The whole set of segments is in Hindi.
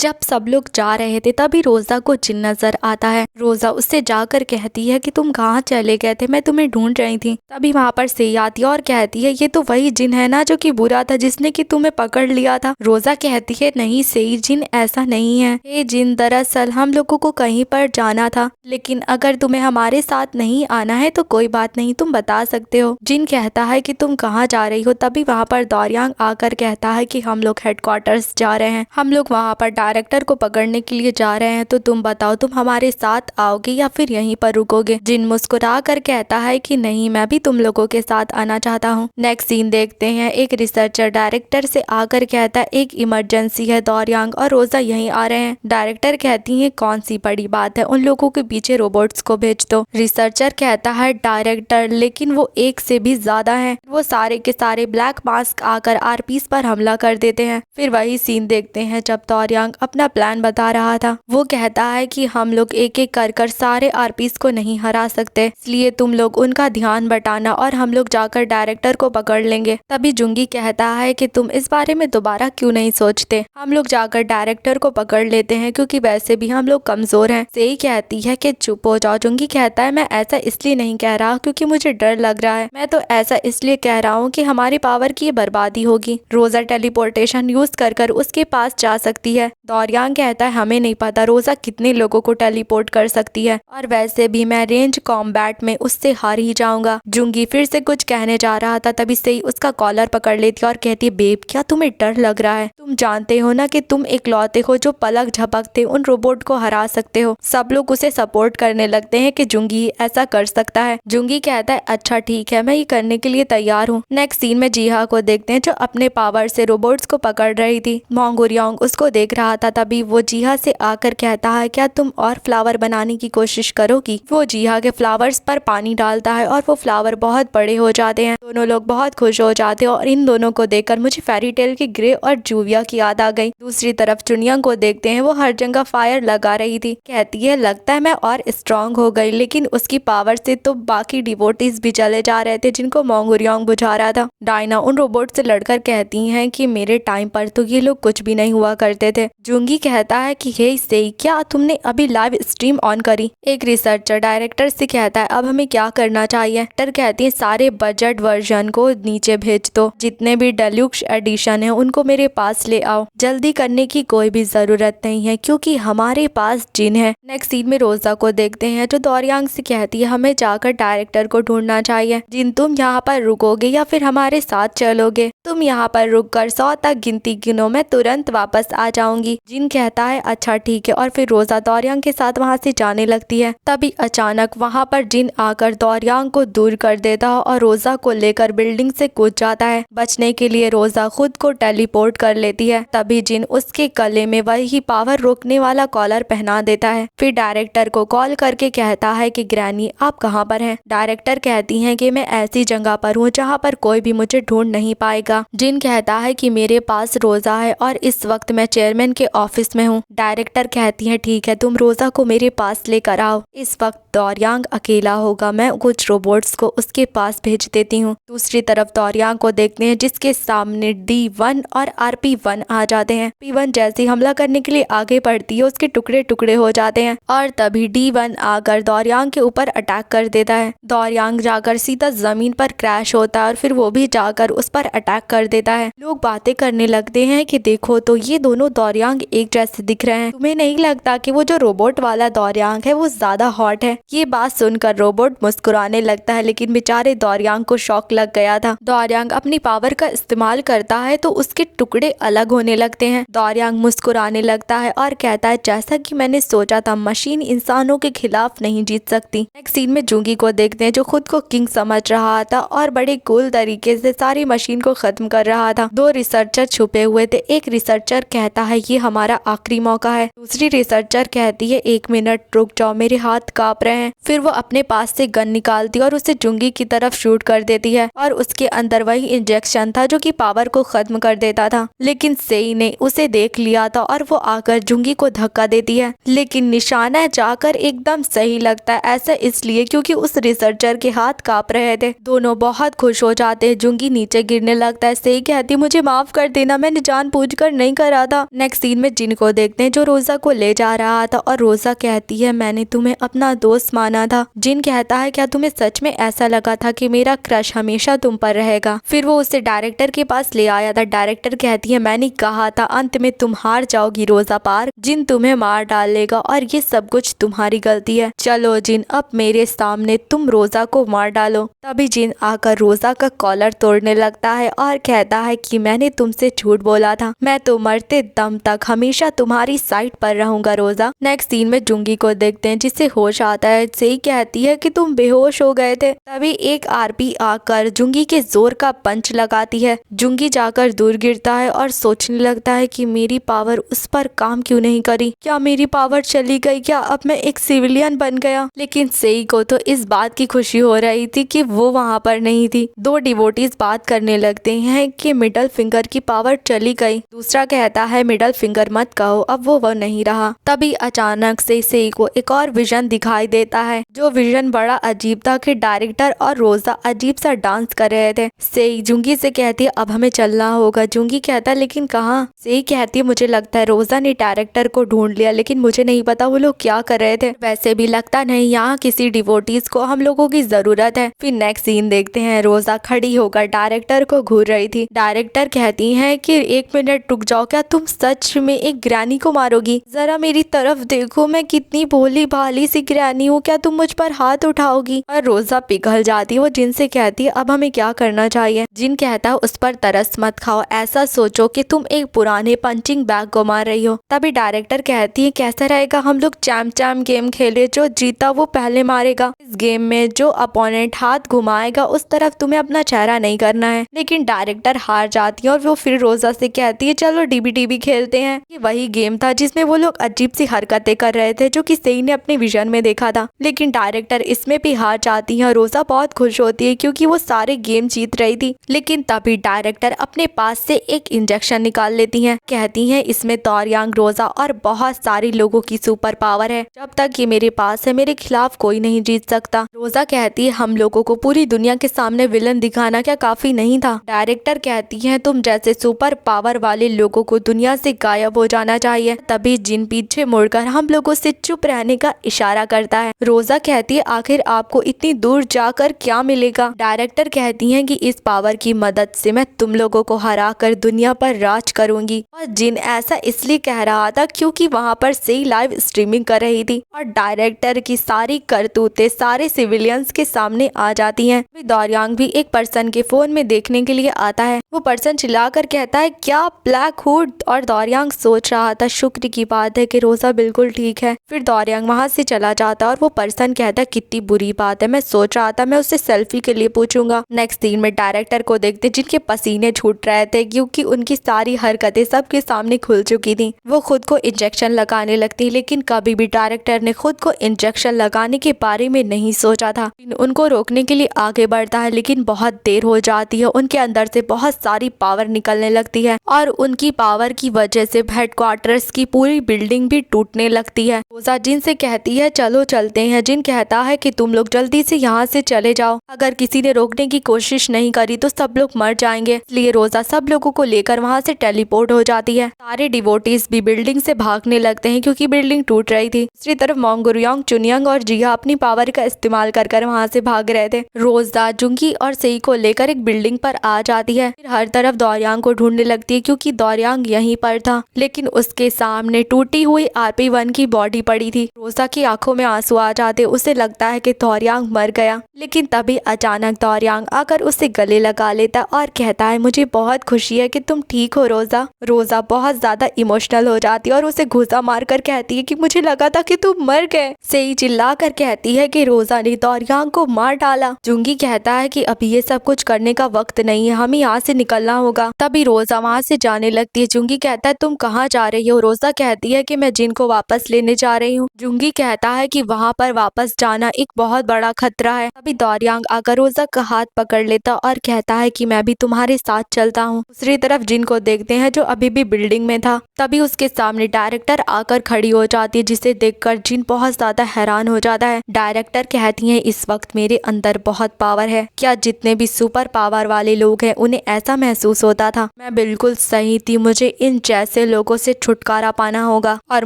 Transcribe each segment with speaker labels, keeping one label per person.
Speaker 1: जब सब लोग जा रहे थे तभी रोजा को जिन नजर आता है। रोजा उससे जाकर कहती है कि तुम कहाँ चले गए थे, मैं तुम्हें ढूंढ रही थी। तभी वहाँ पर सई आती है और कहती है ये तो वही जिन है ना जो कि बुरा था, जिसने कि तुम्हें पकड़ लिया था। रोजा कहती है नहीं सई, जिन ऐसा नहीं है। हे जिन, दरअसल हम लोगों को कहीं पर जाना था, लेकिन अगर तुम्हें हमारे साथ नहीं आना है तो कोई बात नहीं, तुम बता सकते हो। जिन कहता है कि तुम कहाँ जा रही हो। तभी वहाँ पर दौरियांग आकर कहता है कि हम लोग हेडक्वार्टर्स जा रहे हैं, हम लोग वहाँ पर डायरेक्टर को पकड़ने के लिए जा रहे हैं, तो तुम बताओ तुम हमारे साथ आओगे या फिर यहीं पर रुकोगे। जिन मुस्कुरा कर कहता है कि नहीं, मैं भी तुम लोगों के साथ आना चाहता हूँ। नेक्स्ट सीन देखते हैं, एक रिसर्चर डायरेक्टर से आकर कहता है एक इमरजेंसी है, दौरियांग और रोजा यहीं आ रहे हैं। डायरेक्टर कहती है कौन सी बड़ी बात है, उन लोगों के पीछे रोबोट्स को भेज दो। रिसर्चर कहता है डायरेक्टर लेकिन वो एक से भी ज्यादा है, वो सारे के सारे ब्लैक मास्क आकर आरपीस पर हमला कर देते हैं। फिर वही सीन देखते हैं जब दौरियांग अपना प्लान बता रहा था। वो कहता है कि हम लोग एक एक कर सारे आरपीस को नहीं हरा सकते, इसलिए तुम लोग उनका ध्यान बटाना और हम लोग जाकर डायरेक्टर को पकड़ लेंगे। तभी जुंगी कहता है कि तुम इस बारे में दोबारा क्यों नहीं सोचते, हम लोग जाकर डायरेक्टर को पकड़ लेते हैं क्योंकि वैसे भी हम लोग कमजोर हैं। सही कहती है कि चुप हो जाओ। जुंगी कहता है मैं ऐसा इसलिए नहीं कह रहा क्योंकि मुझे डर लग रहा है, मैं तो ऐसा इसलिए कह रहा हूँ कि हमारी पावर की बर्बादी होगी। रोजा टेलीपोर्टेशन यूज कर उसके पास जा सकती है। दौरियांग कहता है हमें नहीं पता रोजा कितने लोगों को टेलीपोर्ट कर सकती है, और वैसे भी मैं रेंज कॉम्बैट में उससे हार ही जाऊंगा। जुंगी फिर से कुछ कहने जा रहा था, तभी सही उसका कॉलर पकड़ लेती है और कहती है बेब क्या तुम्हें डर लग रहा है, तुम जानते हो ना कि तुम इकलौते हो जो पलक झपकते उन रोबोट को हरा सकते हो। सब लोग उसे सपोर्ट करने लगते हैं कि जुंगी ऐसा कर सकता है। जुंगी कहता है अच्छा ठीक है, मैं ये करने के लिए तैयार हूँ। नेक्स्ट सीन में जीहा को देखते हैं जो अपने पावर से रोबोट्स को पकड़ रही थी। मोंगुरियांग उसको देख रहा था। तभी वो जीहा से आकर कहता है क्या तुम और फ्लावर बनाने की कोशिश करोगी। वो जीहा के फ्लावर्स पर पानी डालता है और वो फ्लावर बहुत बड़े हो जाते हैं। दोनों लोग बहुत खुश हो जाते हैं और इन दोनों को देखकर मुझे फेरी टेल की ग्रे और जूविया की याद आ गई। दूसरी तरफ चुनियांग को देखते हैं, वो हर जगह फायर लगा रही थी। कहती है लगता है मैं और स्ट्रांग हो गई, लेकिन उसकी पावर से तो बाकी डिवोटीज भी चले जा रहे थे जिनको मोंगुरियांग बुझा रहा था। डायना उन रोबोट से लड़कर कहती हैं कि मेरे टाइम पर तो ये लोग कुछ भी नहीं हुआ करते थे। जुंगी कहता है कि हे सही, क्या तुमने अभी लाइव स्ट्रीम ऑन करी। एक रिसर्चर डायरेक्टर से कहता है अब हमें क्या करना चाहिए। डायरेक्टर कहती है सारे बजट वर्जन को नीचे भेज दो, जितने भी डिलक्स एडिशन है उनको मेरे पास ले आओ। जल्दी करने की कोई भी जरूरत नहीं है क्योंकि हमारे पास जिन है। नेक्स्ट सीन में रोजा को देखते हैं जो दौरियांग से कहती है हमें जाकर डायरेक्टर को ढूंढना चाहिए। जिन तुम यहाँ पर रुकोगे या फिर हमारे साथ चलोगे। तुम यहाँ पर रुककर 100 तक गिनती गिनो, मैं तुरंत वापस आ जाऊंगी। जिन कहता है अच्छा ठीक है और फिर रोजा दौरियांग के साथ वहाँ से जाने लगती है। तभी अचानक वहाँ पर जिन आकर दौरियांग को दूर कर देता है और रोजा को लेकर बिल्डिंग से कूद जाता है। बचने के लिए रोजा खुद को टेलीपोर्ट कर लेती है। तभी जिन उसके गले में वही पावर रोकने वाला कॉलर पहना देता है। फिर डायरेक्टर को कॉल करके कहता है कि ग्रैनी आप कहाँ पर हैं। डायरेक्टर कहती हैं कि मैं ऐसी जगह पर हूँ जहाँ पर कोई भी मुझे ढूंढ नहीं पाएगा। जिन कहता है कि मेरे पास रोजा है और इस वक्त मैं चेयरमैन के ऑफिस में हूँ। डायरेक्टर कहती है ठीक है, तुम रोजा को मेरे पास लेकर आओ। इस वक्त दौरियांग अकेला होगा, मैं कुछ रोबोट्स को उसके पास भेज देती हूँ। दूसरी तरफ दौरियांग को देखते हैं जिसके सामने D1 और RP1 आ जाते हैं। P1 जैसे हमला करने के लिए आगे बढ़ती है उसके टुकड़े टुकड़े हो जाते हैं और तभी D1 आकर दौरियांग के ऊपर अटैक कर देता है। दौरियांग जाकर सीधा जमीन पर क्रैश होता है और फिर वो भी जाकर उस पर अटैक कर देता है। लोग बातें करने लगते हैं कि देखो तो ये दोनों दौरियांग एक जैसे दिख रहे हैं, तुम्हें नहीं लगता कि वो जो रोबोट वाला दौरियांग है वो ज्यादा हॉट है। ये बात सुनकर रोबोट मुस्कुराने लगता है, लेकिन बेचारे दौरियांग को शॉक लग गया था। दौरियांग अपनी पावर का इस्तेमाल करता है तो उसके टुकड़े अलग होने लगते हैं। दौरियांग मुस्कुराने लगता है और कहता है जैसा कि मैंने सोचा था, मशीन इंसानों के खिलाफ नहीं जीत सकती। नेक्स्ट सीन में जुंगी को देखते हैं जो खुद को किंग समझ रहा था और बड़े कूल तरीके से सारी मशीन को खत्म कर रहा था। दो रिसर्चर छुपे हुए थे। एक रिसर्चर कहता है ये हमारा आखिरी मौका है। दूसरी रिसर्चर कहती है 1 मिनट रुक जाओ, मेरे हाथ कांप रहे हैं। फिर वो अपने पास से गन निकालती है और उसे जुंगी की तरफ शूट कर देती है और उसके अंदर वही इंजेक्शन था जो कि पावर को खत्म कर देता था। लेकिन सेई ने उसे देख लिया था और वो आकर जुंगी को धक्का देती है, लेकिन निशाना जाकर एकदम सही लगता है। ऐसा इसलिए क्योंकि उस रिसर्चर के हाथ कांप रहे थे। दोनों बहुत खुश हो जाते हैं। जुंगी नीचे गिरने लगता जाता है। सही कहती मुझे माफ कर देना, मैंने जानबूझकर नहीं करा था। नेक्स्ट सीन में जिन को देखते हैं जो रोजा को ले जा रहा था और रोजा कहती है मैंने तुम्हें अपना दोस्त माना था। जिन कहता है क्या तुम्हें सच में ऐसा लगा था कि मेरा क्रश हमेशा तुम पर रहेगा। फिर वो उसे डायरेक्टर के पास ले आया था। डायरेक्टर कहती है मैंने कहा था अंत में तुम हार जाओगी रोजा पार्क, जिन तुम्हें मार डालेगा और ये सब कुछ तुम्हारी गलती है। चलो जिन अब मेरे सामने तुम रोजा को मार डालो। तभी जिन आकर रोजा का कॉलर तोड़ने लगता है और कहता है कि मैंने तुमसे झूठ बोला था, मैं तो मरते दम तक हमेशा तुम्हारी साइड पर रहूंगा रोजा। नेक्स्ट सीन में जुंगी को देखते हैं जिसे होश आता है। सही कहती है कि तुम बेहोश हो गए थे। तभी एक आरपी आकर जुंगी के जोर का पंच लगाती है। जुंगी जाकर दूर गिरता है और सोचने लगता है कि मेरी पावर उस पर काम क्यों नहीं करी, क्या मेरी पावर चली गई, क्या अब मैं एक सिविलियन बन गया। लेकिन सेई को तो इस बात की खुशी हो रही थी कि वो वहाँ पर नहीं थी। दो डिवोटीज बात करने लगते हैं कि मिडल फिंगर की पावर चली गई। दूसरा कहता है मिडल फिंगर मत कहो, अब वो नहीं रहा। तभी अचानक से सेई को एक और विजन दिखाई देता है। जो विजन बड़ा अजीब था कि डायरेक्टर और रोजा अजीब सा डांस कर रहे थे। सेई जुंगी से कहती है अब हमें चलना होगा। जुंगी कहता है लेकिन कहाँ। सेई कहती है मुझे लगता है रोजा ने डायरेक्टर को ढूंढ लिया, लेकिन मुझे नहीं पता वो लोग क्या कर रहे थे। वैसे भी लगता नहीं यहाँ किसी डिवोटीज को हम लोगों की जरूरत है। फिर नेक्स्ट सीन देखते हैं। रोजा खड़ी होकर डायरेक्टर को घूर रही थी। डायरेक्टर कहती है कि 1 मिनट रुक जाओ, क्या तुम सच में एक ग्रैनी को मारोगी? जरा मेरी तरफ देखो, मैं कितनी भोली भाली सी ग्रैनी हूँ, क्या तुम मुझ पर हाथ उठाओगी? और रोजा पिघल जाती है। वो जिन से कहती है अब हमें क्या करना चाहिए। जिन कहता है उस पर तरस मत खाओ, ऐसा सोचो कि तुम एक पुराने पंचिंग बैग को मार रही हो। तभी डायरेक्टर कहती है कैसा रहेगा हम लोग चैम गेम खेले, जो जीता वो पहले मारेगा। इस गेम में जो अपोनेंट हाथ घुमाएगा उस तरफ तुम्हें अपना चेहरा नहीं करना है। लेकिन डायरेक्टर हार जाती है और वो फिर रोजा से कहती है चलो डीबी खेलते हैं। ये वही गेम था जिसमें वो लोग अजीब सी हरकतें कर रहे थे जो कि सेई ने अपने विजन में देखा था। लेकिन डायरेक्टर इसमें भी हार जाती है। रोजा बहुत खुश होती है क्योंकि वो सारे गेम जीत रही थी। लेकिन तभी डायरेक्टर अपने पास से एक इंजेक्शन निकाल लेती है। कहती है इसमें तोरयांग, रोजा और बहुत सारे लोगों की सुपर पावर है। जब तक ये मेरे पास है मेरे खिलाफ कोई नहीं जीत सकता। रोजा कहती है हम लोगों को पूरी दुनिया के सामने विलन दिखाना क्या काफी नहीं था? डायरेक्टर कहती है तुम जैसे सुपर पावर वाले लोगों को दुनिया से गायब हो जाना चाहिए। तभी जिन पीछे मुड़कर हम लोगों से चुप रहने का इशारा करता है। रोजा कहती है आखिर आपको इतनी दूर जाकर क्या मिलेगा? डायरेक्टर कहती है कि इस पावर की मदद से मैं तुम लोगों को हरा कर दुनिया पर राज करूंगी। और जिन ऐसा इसलिए कह रहा था क्योंकि वहाँ पर सेई लाइव स्ट्रीमिंग कर रही थी और डायरेक्टर की सारी करतूतें सारे सिविलियंस के सामने आ जाती हैं। दौरियांग भी एक पर्सन के फोन में देखने के लिए आता है। वो पर्सन चिल्लाकर कहता है क्या ब्लैक हुड? और दौरियांग सोच रहा था शुक्र की बात है कि रोजा बिल्कुल ठीक है। फिर दौरियांग वहाँ से चला जाता और वो पर्सन कहता है कितनी बुरी बात है, मैं सोच रहा था मैं उससे सेल्फी के लिए पूछूंगा। नेक्स्ट सीन में डायरेक्टर को देखते जिनके पसीने छूट रहे थे क्योंकि उनकी सारी हरकतें सबके सामने खुल चुकी थी। वो खुद को इंजेक्शन लगाने लगती, लेकिन कभी भी डायरेक्टर ने खुद को इंजेक्शन लगाने के बारे में नहीं सोचा था। उनको रोकने के लिए आगे बढ़ता है लेकिन बहुत देर हो जाती है। उनके अंदर से बहुत सारी पावर निकलने लगती है और उनकी पावर की वजह से हेडक्वार्टर्स की पूरी बिल्डिंग भी टूटने लगती है। रोजा जिन से कहती है चलो चलते हैं। जिन कहता है कि तुम लोग जल्दी से यहाँ से चले जाओ, अगर किसी ने रोकने की कोशिश नहीं करी तो सब लोग मर जाएंगे। इसलिए रोजा सब लोगों को लेकर वहाँ से टेलीपोर्ट हो जाती है। सारे डिवोटीज भी बिल्डिंग से भागने लगते हैं क्योंकि बिल्डिंग टूट रही थी। दूसरी तरफ मोंगुरुयांग, चुनियांग और जिया अपनी पावर का इस्तेमाल कर वहाँ से भाग रहे थे। रोजा जुंगी और सेई को लेकर एक बिल्डिंग पर आ जाती है। फिर हर तरफ दौरियांग को ढूंढने लगती है क्योंकि दौरियांग यहीं पर था, लेकिन उसके सामने टूटी हुई RP1 की बॉडी पड़ी थी। रोजा की आंखों में आंसू आ जाते, उसे लगता है कि दौरियांग मर गया। लेकिन तभी अचानक दौरियांग आकर उसे गले लगा लेता और कहता है मुझे बहुत खुशी है कि तुम ठीक हो रोजा। रोजा बहुत ज्यादा इमोशनल हो जाती है और उसे घुसा मारकर कहती है कि मुझे लगा था कि तुम मर गए। सेई चिल्ला कर कहती है कि रोजा ने दौरियांग को मार डाला। जुंगी कहता है कि अभी ये सब कुछ करने का वक्त नहीं है, हमें यहाँ से निकलना होगा। तभी रोजा वहाँ से जाने लगती है। जुंगी कहता है तुम कहाँ जा रही हो? रोजा कहती है कि मैं जिन को वापस लेने जा रही हूँ। जुंगी कहता है कि वहाँ पर वापस जाना एक बहुत बड़ा खतरा है। तभी दौरियांग आकर रोजा का हाथ पकड़ लेता और कहता है कि मैं भी तुम्हारे साथ चलता हूँ। दूसरी तरफ जिन को देखते हैं जो अभी भी बिल्डिंग में था। तभी उसके सामने डायरेक्टर आकर खड़ी हो जाती है, जिसे देखकर जिन बहुत ज्यादा हैरान हो जाता है। डायरेक्टर कहती है इस वक्त मेरे अंदर बहुत पावर है, क्या जितने भी सुपर पावर वाले लोग हैं हैं उन्हें ऐसा महसूस होता था मैं बिल्कुल सही थी, मुझे इन जैसे लोगों से छुटकारा पाना होगा और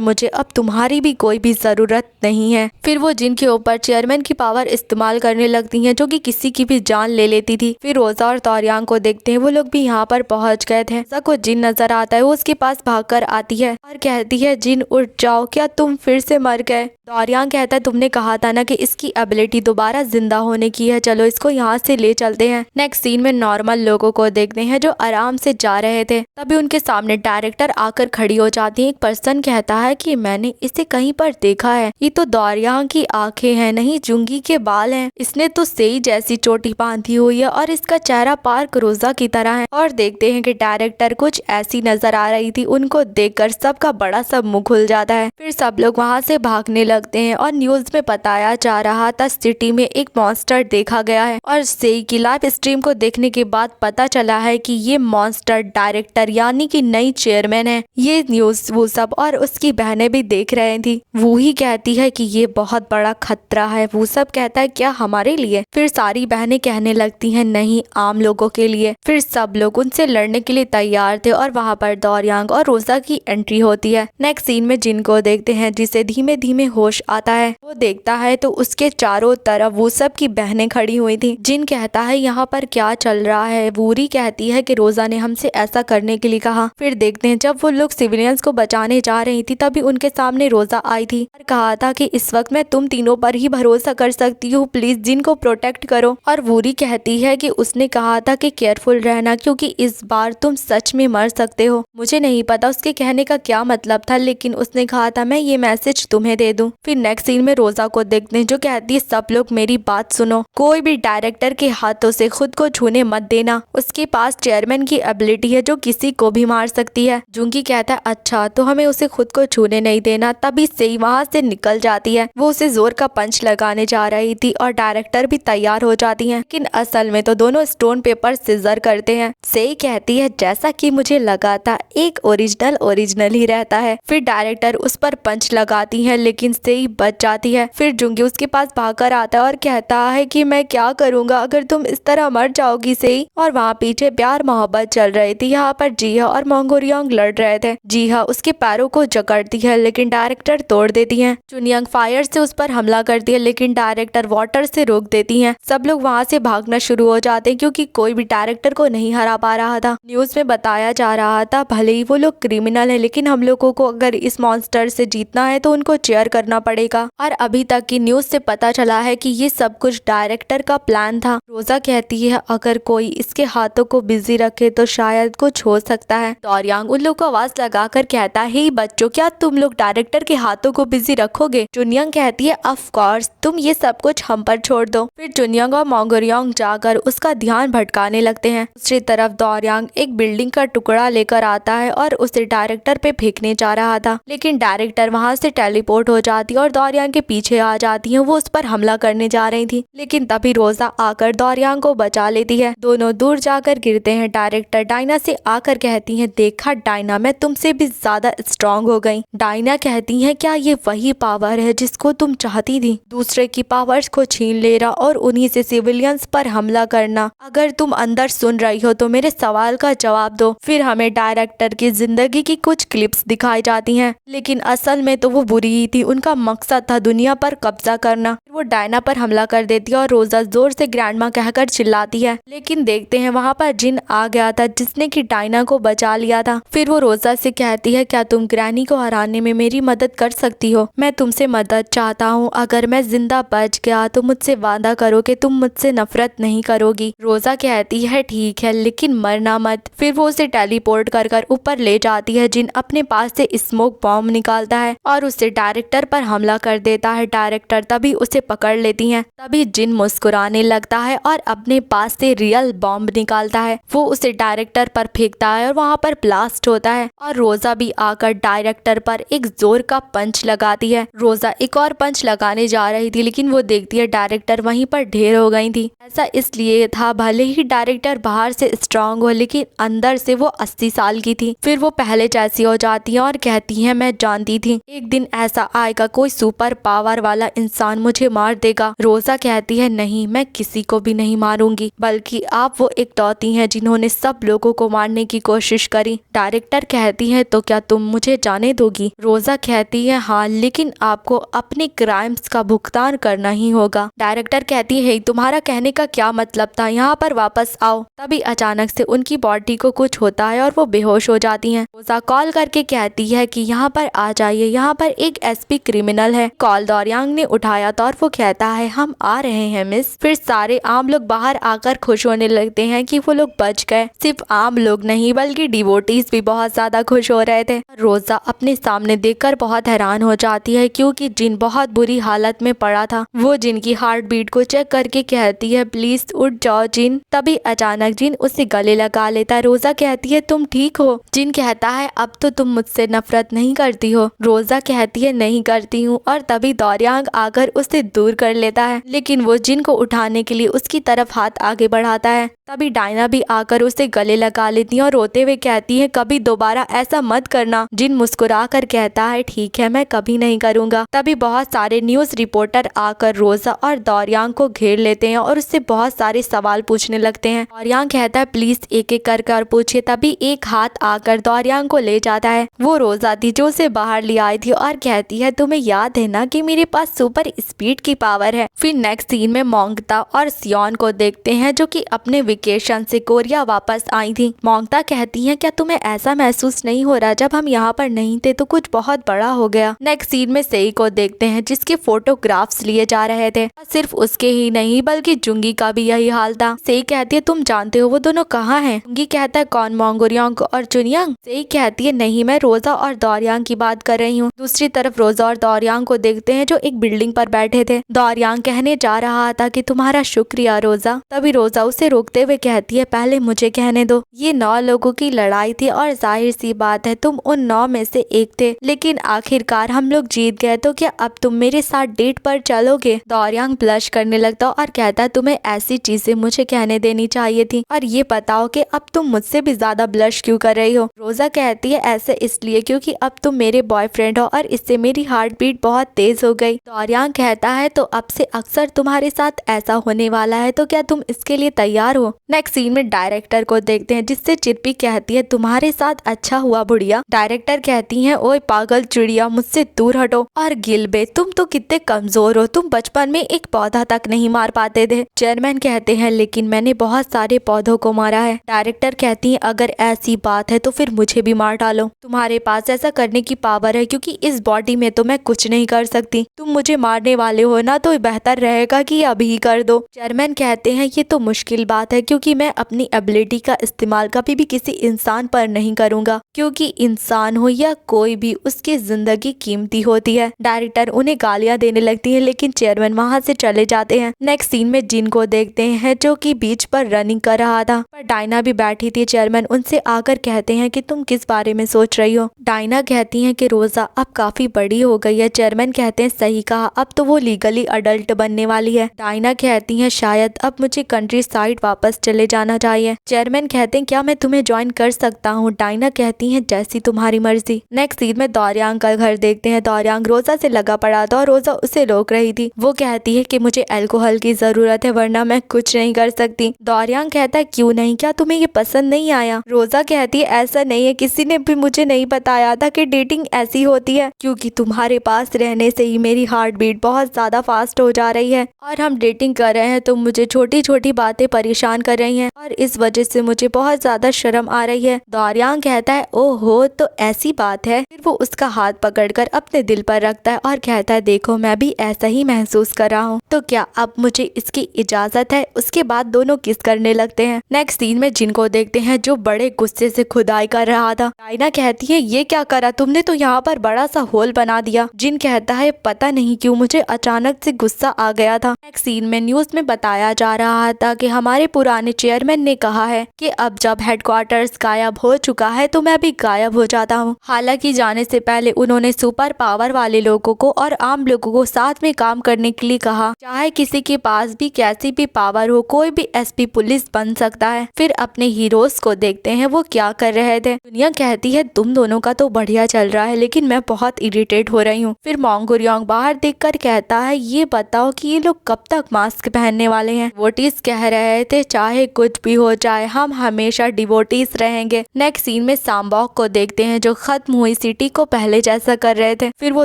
Speaker 1: मुझे अब तुम्हारी भी कोई भी जरूरत नहीं है। फिर वो जिन के ऊपर चेयरमैन की पावर इस्तेमाल करने लगती हैं जो कि किसी की भी जान ले लेती थी। फिर रोजा और दौरियांग को देखते हैं, वो लोग भी यहाँ पर पहुँच गए थे। रोजा को जिन नजर आता है, वो उसके पास भागकर आती है और कहती है जिन उठ जाओ, क्या तुम फिर से मर गए? दौरियांग कहता है तुमने कहा था ना कि इसकी एबिलिटी दोबारा जिंदा होने की है, चलो इसको यहाँ से ले चलते हैं। नेक्स्ट सीन में नॉर्मल लोगों को देखते हैं जो आराम से जा रहे थे। तभी उनके सामने डायरेक्टर आकर खड़ी हो जाती है। एक पर्सन कहता है कि मैंने इसे कहीं पर देखा है, ये तो दौरियांग की आंखें हैं, नहीं जुंगी के बाल हैं। इसने तो सेई जैसी चोटी बांधी हुई है और इसका चेहरा पार्क रोजा की तरह है। और देखते हैं कि डायरेक्टर कुछ ऐसी नजर आ रही थी, उनको देखकर सबका बड़ा सब मुंह खुल जाता है। फिर सब लोग वहाँ से भागने लगते हैं और न्यूज में बताया जा रहा था सिटी में एक मॉन्स्टर देखा गया है और सेई की लाइव स्ट्रीम को देखने के बाद पता चला है कि ये मॉन्स्टर डायरेक्टर यानी कि नई चेयरमैन है। ये न्यूज वो सब और उसकी बहनें भी देख रहे थी। वो ही कहती है कि ये बहुत बड़ा खतरा है। वो सब कहता है क्या हमारे लिए? फिर सारी बहनें कहने लगती हैं नहीं, आम लोगों के लिए। फिर सब लोग उनसे लड़ने के लिए तैयार थे और वहाँ पर दौरियांग और रोजा की एंट्री होती है। नेक्स्ट सीन में जिन को देखते हैं जिसे धीमे धीमे होश आता है। वो देखता है तो उसके चारों तरफ वो सब की बहनें खड़ी हुई थी। जिन कहता है यहाँ पर क्या चल रहा है? वूरी कहती है कि रोजा ने हमसे ऐसा करने के लिए कहा। फिर देखते हैं जब वो लोग सिविलियंस को बचाने जा रही थी तभी उनके सामने रोजा आई थी और कहा था कि इस वक्त मैं तुम तीनों पर ही भरोसा कर सकती हूँ, प्लीज जिन को प्रोटेक्ट करो। और वूरी कहती है कि उसने कहा था कि केयरफुल रहना क्योंकि इस बार तुम सच में मर सकते हो। मुझे नहीं पता उसके कहने का क्या मतलब था, लेकिन उसने कहा था मैं ये मैसेज तुम्हें दे दूं। फिर नेक्स्ट सीन में रोजा को देखते हैं जो कहती है सब लोग मेरी बात सुनो, कोई भी डायरेक्टर के हाथों से खुद को छूने मत देना। उसके पास चेयरमैन की एबिलिटी है जो किसी को भी मार सकती है। जुंगी कहता है अच्छा तो हमें उसे खुद को छूने नहीं देना। तभी सेई वहाँ से निकल जाती है। वो उसे जोर का पंच लगाने जा रही थी और डायरेक्टर भी तैयार हो जाती है, लेकिन असल में तो दोनों स्टोन पेपर सिजर करते हैं। सेई कहती है जैसा कि मुझे लगा था, एक ओरिजिनल ही रहता है। फिर डायरेक्टर उस पर पंच लगाती है लेकिन सेई बच जाती है। फिर जुंगी उसके पास भागकर आता है और कहता है कि मैं क्या करूंगा अगर तुम इस तरह मर जाओगी सेई। और वहाँ पीछे प्यार मोहब्बत चल रही थी। यहाँ पर जीहा और मोंगोरियांग लड़ रहे थे। जीहा उसके पैरों को जकड़ती है लेकिन डायरेक्टर तोड़ देती है। चुनियांग फायर से उस पर हमला करती है लेकिन डायरेक्टर वाटर से रोक देती है। सब लोग वहाँ से भागना शुरू हो जाते हैं क्योंकि कोई भी डायरेक्टर को नहीं हरा पा रहा था। न्यूज में बताया जा रहा था भले ही वो लोग क्रिमिनल है लेकिन हम लोगों को अगर इस मॉन्स्टर से जीतना है तो उनको चेयर करना पड़ेगा। और अभी तक की न्यूज से पता चला है कि ये सब कुछ डायरेक्टर का प्लान था। रोजा कहती है अगर कोई इसके हाथों को बिजी रखे तो शायद कुछ हो सकता है। दौरियांग उन लोग को आवाज लगाकर कहता है हे बच्चों, क्या तुम लोग डायरेक्टर के हाथों को बिजी रखोगे? चुनियांग कहती है ऑफ कोर्स, तुम ये सब कुछ हम पर छोड़ दो। फिर चुनियांग और मोंगोरियांग जाकर उसका ध्यान भटकाने लगते हैं। दूसरी तरफ दौरियांग एक बिल्डिंग का टुकड़ा लेकर आता है और उसे डायरेक्टर पे फेंकने जा रहा था, लेकिन डायरेक्टर वहाँ से टेलीपोर्ट हो जाती है और दौरियांग के पीछे आ जाती है। वो उस पर हमला करने जा रही थी लेकिन तभी रोजा आकर दौरियांग को बचा लेती है। दोनों दूर जाकर गिरते हैं। डायरेक्टर डायना से आकर कहती है देखा डायना, मैं तुमसे भी ज्यादा स्ट्रॉन्ग हो गई। डायना कहती है क्या ये वही पावर है जिसको तुम चाहती थी? दूसरे की पावर्स को छीन लेना और उन्हीं से सिविलियंस पर हमला करना। अगर तुम अंदर सुन रही हो तो मेरे सवाल का जवाब दो। फिर हमें डायरेक्टर की जिंदगी की कुछ क्लिप्स दिखाई जाती हैं, लेकिन असल में तो वो बुरी ही थी। उनका मकसद था दुनिया पर कब्जा करना। वो डायना पर हमला कर देती है और रोजा जोर से ग्रैंडमा कहकर चिल्लाती है, लेकिन देखते हैं वहाँ पर जिन आ गया था जिसने की डायना को बचा लिया था। फिर वो रोजा से कहती है क्या तुम ग्रैनी को हराने में मेरी मदद कर सकती हो? मैं तुमसे मदद चाहता हूँ, अगर मैं जिंदा बच गया तो मुझसे वादा करो कि तुम मुझसे नफरत नहीं करोगी। रोजा कहती है ठीक है लेकिन मरना मत। फिर वो उसे टेलीपोर्ट कर ऊपर ले जाती है। जिन अपने पास से स्मोक बॉम्ब निकालता है और उससे डायरेक्टर पर हमला कर देता है। डायरेक्टर तभी उसे पकड़ लेती है। तभी जिन मुस्कुराने लगता है और अपने पास से रियल बॉम्ब निकालता है। वो उसे डायरेक्टर पर फेंकता है और वहाँ पर ब्लास्ट होता है और रोजा भी आकर डायरेक्टर पर एक जोर का पंच लगाती है। रोजा एक और पंच लगाने जा रही थी लेकिन वो देखती है डायरेक्टर वहीं पर ढेर हो गई थी। ऐसा इसलिए था भले ही डायरेक्टर बाहर से स्ट्रांग हो लेकिन अंदर से वो 80 साल की थी। फिर वो पहले जैसी हो जाती है और कहती है मैं जानती थी एक दिन ऐसा आएगा कोई सुपर पावर वाला इंसान मुझे मार देगा। रोजा कहती है नहीं, मैं किसी को भी नहीं मारूंगी, बल्कि आप वो वो इकलौती हैं जिन्होंने सब लोगों को मारने की कोशिश करी। डायरेक्टर कहती है तो क्या तुम मुझे जाने दोगी? रोजा कहती है हाँ, लेकिन आपको अपने क्राइम्स का भुगतान करना ही होगा। डायरेक्टर कहती है तुम्हारा कहने का क्या मतलब था, यहाँ पर वापस आओ। तभी अचानक से उनकी बॉडी को कुछ होता है और वो बेहोश हो जाती हैं। रोजा कॉल करके कहती है कि यहाँ पर आ जाइए, यहाँ पर एक एसपी क्रिमिनल है। कॉल दौरियांग ने उठाया तो और वो कहता है हम आ रहे हैं मिस। फिर सारे आम लोग बाहर आकर खुश होने लगते हैं कि वो लोग बच गए। सिर्फ आम लोग नहीं बल्कि डिवोटीज भी बहुत ज्यादा खुश हो रहे थे। रोजा अपने सामने देखकर बहुत हैरान हो जाती है क्योंकि जिन बहुत बुरी हालत में पड़ा था। वो जिन की हार्ट बीट को चेक करके कहती है प्लीज उठ जाओ जिन। तभी अचानक जिन उसे गले लगा लेता है। रोजा कहती है तुम ठीक हो? जिन कहता है अब तो तुम मुझसे नफरत नहीं करती हो? रोजा कहती है नहीं करती हूँ। और तभी दौरियांग आकर उसे दूर कर लेता है, लेकिन वो जिन को उठाने के लिए उसकी तरफ हाथ आगे बढ़ाता है। तभी डायना भी आकर उसे गले लगा लेती है और रोते हुए कहती है कभी दोबारा ऐसा मत करना। जिन मुस्कुरा कर कहता है ठीक है मैं कभी नहीं करूँगा। तभी बहुत सारे न्यूज रिपोर्टर आकर रोजा और दौरियांग को घेर लेते हैं और उससे बहुत सारे सवाल पूछने लगते हैं। दौरियांग कहता है प्लीज एक एक कर पूछिए। तभी एक हाथ आकर दौरियांग को ले जाता है। वो रोजा थी जो उसे बाहर ले आई थी और कहती है तुम्हें याद है ना कि मेरे पास सुपर स्पीड की पावर है। फिर नेक्स्ट सीन में मोंगता और सियोन को देखते हैं जो कि अपने वेकेशन से कोरिया वापस आई थी। मोंगता कहती है क्या तुम्हें ऐसा महसूस नहीं हो रहा जब हम यहाँ पर नहीं थे तो कुछ बहुत बड़ा हो गया? नेक्स्ट सीन में सेई को देखते हैं जिसके फोटोग्राफ्स लिए जा रहे थे। सिर्फ उसके ही नहीं बल्कि जुंगी का भी यही हाल था। सेई कहती है तुम जानते हो वो दोनों कहाँ हैं? जुंगी कहता है कौन, मोंगुरियांग और चुनियांग? सेई कहती है नहीं मैं रोजा और दौरियांग की बात कर रही हूँ। दूसरी तरफ रोजा और दौरियांग को देखते हैं जो एक बिल्डिंग पर बैठे थे। दौरियांग कहने जा रहा था कि तुम्हारा शुक्रिया रोजा। तभी रोजा उसे रोकते हुए कहती है पहले मुझे कहने दो। ये 9 लोगों की लड़ाई थी और जाहिर सी बात है तुम उन 9 में से एक थे, लेकिन आखिरकार हम लोग जीत गए तो क्या अब तुम मेरे साथ डेट पर चलोगे? दौरियांग ब्लश करने लगता और कहता है तुम्हें ऐसी चीजें मुझे कहने देनी चाहिए थी और ये बताओ कि अब तुम मुझसे भी ज्यादा ब्लश क्यों कर रही हो? रोजा कहती है ऐसे इसलिए क्योंकि अब तुम मेरे बॉयफ्रेंड हो और इससे मेरी हार्ट बीट बहुत तेज हो गई। दौरियांग कहता है तो अब से अक्सर तुम्हारे साथ ऐसा होने वाला है तो क्या तुम इसके लिए तैयार हो? नेक्स्ट सीन में डायरेक्टर को देखते हैं जिससे चिरपी कहती है तुम्हारे साथ अच्छा हुआ बुढ़िया। डायरेक्टर कहती है ओए पागल चिड़िया मुझसे दूर हटो। और गिलबे तुम तो कितने कमजोर हो, तुम बचपन में एक पौधा तक नहीं मार पाते थे। चेयरमैन कहते हैं लेकिन मैंने बहुत सारे पौधों को मारा है। डायरेक्टर कहती है अगर ऐसी बात है तो फिर मुझे भी मार डालो। तुम्हारे पास ऐसा करने की पावर है क्योंकि इस बॉडी में तो मैं कुछ नहीं कर सकती। तुम मुझे मारने वाले हो ना तो बेहतर रहेगा कि अभी ही कर दो। चेयरमैन कहते हैं ये तो मुश्किल बात है क्योंकि मैं अपनी एबिलिटी का इस्तेमाल कभी भी किसी इंसान पर नहीं करूंगा क्योंकि इंसान हो या कोई भी उसकी जिंदगी कीमती होती है। डायरेक्टर उन्हें गालियां देने लगती है लेकिन चेयरमैन वहां से चले जाते हैं। नेक्स्ट सीन में जिन को देखते हैं जो कि बीच पर रनिंग कर रहा था पर डायना भी बैठी थी। चेयरमैन उनसे आकर कहते हैं कि तुम किस बारे में सोच रही हो? डायना कहती है कि रोजा अब काफी बड़ी हो गई है। चेयरमैन कहते हैं सही कहा, अब तो वो लीगली अडल्ट बनने वाली है। डायना कहती है शायद अब मुझे कंट्री साइड वापस चले जाना चाहिए। चेयरमैन कहते हैं क्या मैं तुम्हें ज्वाइन कर सकता हूँ? डायना कहती है जैसी तुम्हारी मर्जी। नेक्स्ट सीन में दौरियांग का घर देखते हैं। दौरियांग रोजा से लगा पड़ा था और रोजा उसे रोक रही थी। वो कहती है कि मुझे अल्कोहल की जरूरत है वरना मैं कुछ नहीं कर सकती। दौरियांग कहता है क्यों नहीं, क्या तुम्हें ये पसंद नहीं आया? रोजा कहती है ऐसा नहीं है, किसी ने भी मुझे नहीं बताया था कि डेटिंग ऐसी होती है क्योंकि तुम्हारे पास रहने से ही मेरी हार्ट बीट बहुत ज्यादा फास्ट हो जा रही है और हम डेटिंग कर रहे हैं तो मुझे छोटी छोटी बातें परेशान कर रही हैं और इस वजह से मुझे बहुत ज्यादा शर्म आ रही है। दौरियांग कहता है ओहो तो ऐसी बात है। फिर वो उसका हाथ पकड़कर अपने दिल पर रखता है और कहता है देखो मैं भी ऐसा ही महसूस कर रहा हूँ तो क्या अब मुझे इसकी इजाजत है? उसके बाद दोनों किस करने लगते हैं। नेक्स्ट सीन में जिन को देखते हैं जो बड़े गुस्से से खुदाई कर रहा था। डायना कहती है ये क्या करा तुमने, तो यहाँ पर बड़ा सा होल बना दिया। जिन कहता है पता नहीं क्यों मुझे अचानक से गुस्सा आ गया था। नेक्स्ट सीन में न्यूज में बताया जा रहा था कि हमारे पुराने चेयरमैन ने कहा है कि अब जब हेडक्वार्टर्स गायब हो चुका है तो मैं भी गायब हो जाता हूँ। हालांकि जाने से पहले उन्होंने सुपर पावर वाले लोगों को और आम लोगों को साथ में काम करने के लिए कहा। चाहे किसी के पास भी कैसी भी पावर हो कोई भी एसपी पुलिस बन सकता है। फिर अपने हीरोज को देखते हैं वो क्या कर रहे थे। दुनिया कहती है तुम दोनों का तो बढ़िया चल रहा है लेकिन मैं बहुत इरिटेट हो रही हूँ। फिर मोंगुरियांग बाहर देखकर कहता है ये बताओ कि ये लोग कब तक मास्क पहनने वाले हैं? वोटिस कह रहे थे चाहे कुछ भी हो जाए हम हमेशा डिवोटीज रहेंगे। नेक्स्ट सीन में सांबोक को देखते हैं जो खत्म हुई सिटी को पहले जैसा कर रहे थे। फिर वो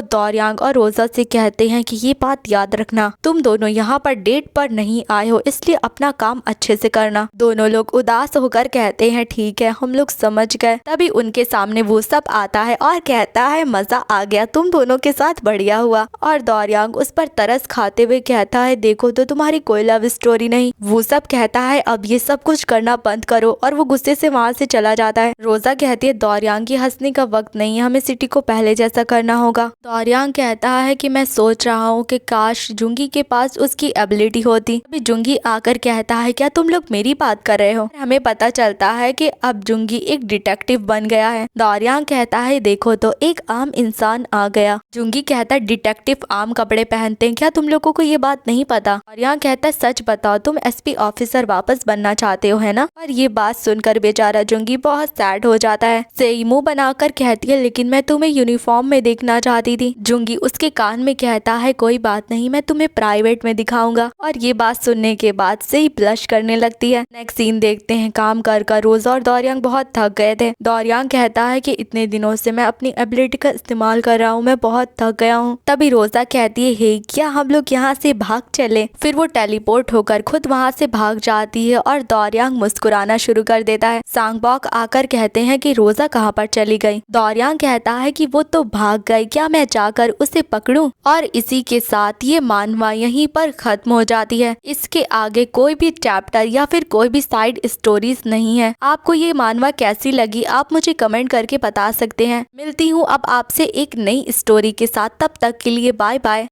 Speaker 1: दौरियांग और रोजा से कहते हैं कि ये बात याद रखना, तुम दोनों यहाँ पर डेट पर नहीं आए हो, इसलिए अपना काम अच्छे से करना। दोनों लोग उदास होकर कहते हैं ठीक है, हम लोग समझ गए। तभी उनके सामने वो सब आता है और कहता है मजा आ गया, तुम दोनों के साथ बढ़िया हुआ। और दौरियांग उस पर तरस खाते हुए कहता है देखो तो तुम्हारी कोई लव स्टोरी नहीं। वो सब कहता है अब ये सब कुछ करना बंद करो और वो गुस्से से वहाँ से चला जाता है। रोजा कहती है दौरियांग की हंसने का वक्त नहीं है, हमें सिटी को पहले जैसा करना होगा। दौरियांग कहता है कि मैं सोच रहा हूँ कि काश जुंगी के पास उसकी एबिलिटी होती। अभी जुंगी आकर कहता है क्या तुम लोग मेरी बात कर रहे हो। हमें पता चलता है कि अब जुंगी एक डिटेक्टिव बन गया है। दौरियांग कहता है देखो तो एक आम इंसान आ गया। जुंगी कहता है डिटेक्टिव आम कपड़े पहनते हैं क्या, तुम लोगों को ये बात नहीं पता। दौरियांग कहता है सच बताओ तुम एसपी ऑफिसर वापस बनना चाहते हो है ना। और ये बात सुनकर बेचारा जुंगी बहुत सैड हो जाता है। सेई मुंह बनाकर कहती है लेकिन मैं तुम्हें यूनिफॉर्म में देखना चाहती थी। जुंगी उसके कान में कहता है कोई बात नहीं, मैं तुम्हें प्राइवेट में दिखाऊंगा। और ये बात सुनने के बाद सेई ब्लश करने लगती है। नेक्स्ट सीन देखते हैं काम कर रोजा और दौरियांग बहुत थक गए थे। दौरियांग कहता है कि इतने दिनों से मैं अपनी एबिलिटी का इस्तेमाल कर रहा हूँ, मैं बहुत थक गया हूँ। तभी रोजा कहती है हे क्या हम लोग यहाँ से भाग चले। फिर वो टेलीपोर्ट होकर खुद वहाँ से भाग जाती है और दौरियांग मुस्कुराना शुरू कर देता है। सांगबोक आकर कहते हैं कि रोजा कहाँ पर चली गई। दौरियांग कहता है कि वो तो भाग गई, क्या मैं जाकर उसे पकड़ूं। और इसी के साथ ये मानवा यहीं पर खत्म हो जाती है। इसके आगे कोई भी चैप्टर या फिर कोई भी साइड स्टोरीज नहीं है। आपको ये मानवा कैसी लगी आप मुझे कमेंट करके बता सकते हैं। मिलती हूँ अब आपसे एक नई स्टोरी के साथ, तब तक के लिए बाय बाय।